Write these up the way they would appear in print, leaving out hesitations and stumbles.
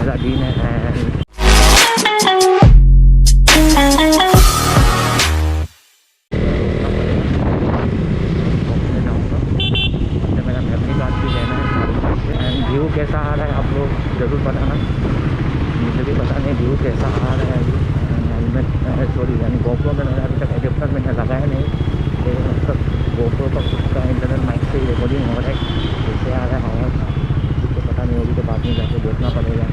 पहला दिन है। मेरा मेमोरी कार्ड भी लेना है एंड व्यू कैसा आ रहा है आप लोग ज़रूर बताना, मुझे भी पता नहीं व्यू कैसा आ रहा है। हेलमेट सॉरी यानी GoPro में मैंने अभी तक एडेप्टर मैंने लगाया नहीं, लेकिन मतलब GoPro का खुद का इंटरनल माइक से रिकॉर्डिंग हो रहा है, कैसे आ रहा है आवाज़ मुझे तो पता नहीं, होगी तो बाद में जाके देखना पड़ेगा।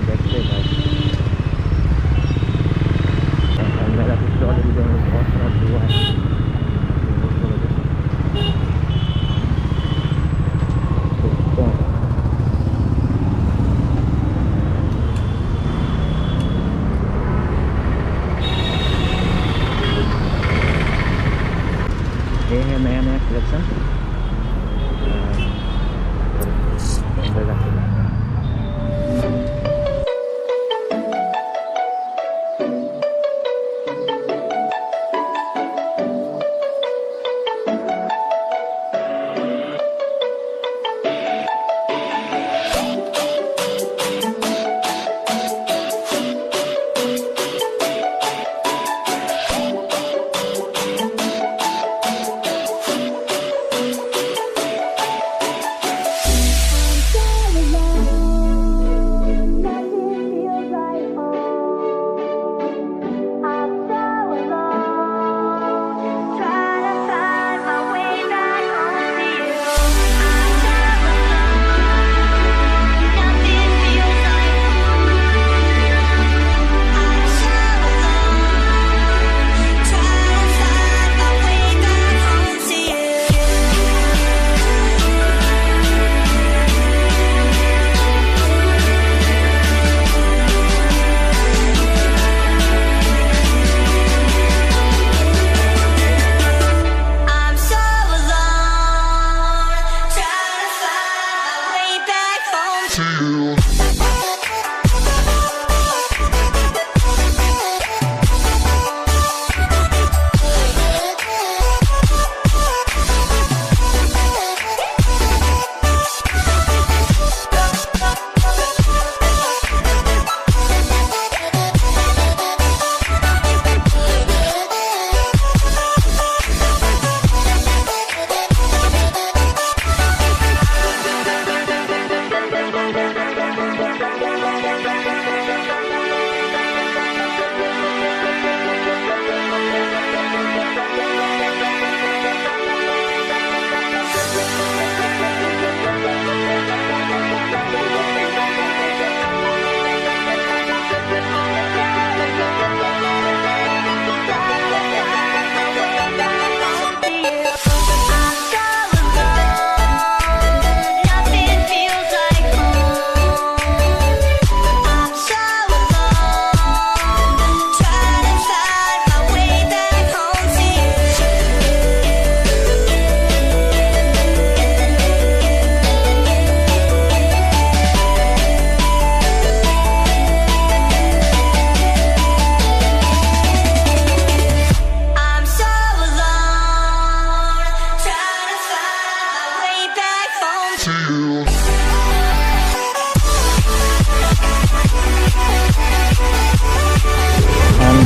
देखते हैं मेरा पिछले वाले वीडियो में बहुत खराब हुआ है। ये है नया नया कलेक्शन।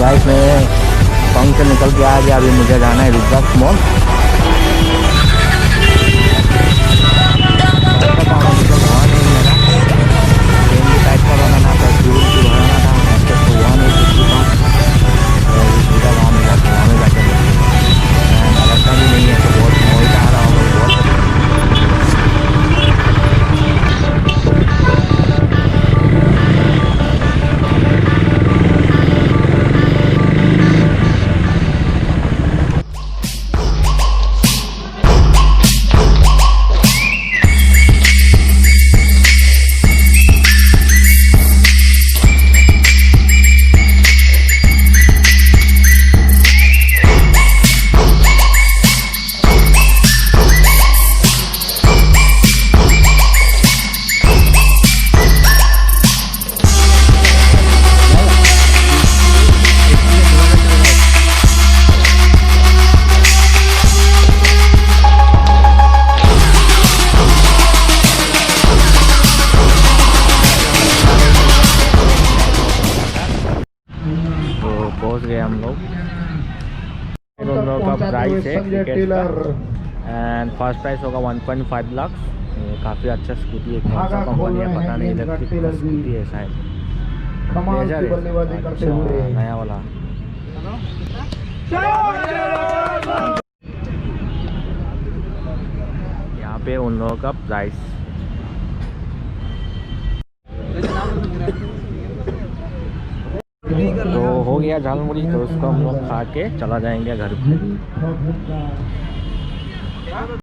गाइस मैं पंख से निकल के आ गया, अभी मुझे जाना है रुद्राक्ष मॉल। का प्राइस है टिकट का। एंड फर्स्ट प्राइस होगा 1.5 लाख। ये काफ़ी अच्छा स्कूटी है, कौन सा कंपनी है पता नहीं, इलेक्ट्रिक स्कूटी है शायद, प्लेजर है। अच्छा, नया वाला। यहाँ पे उन लोगों का प्राइस तो हो गया झालमुड़ी, तो उसको हम लोग खा के चला जाएंगे घर पे।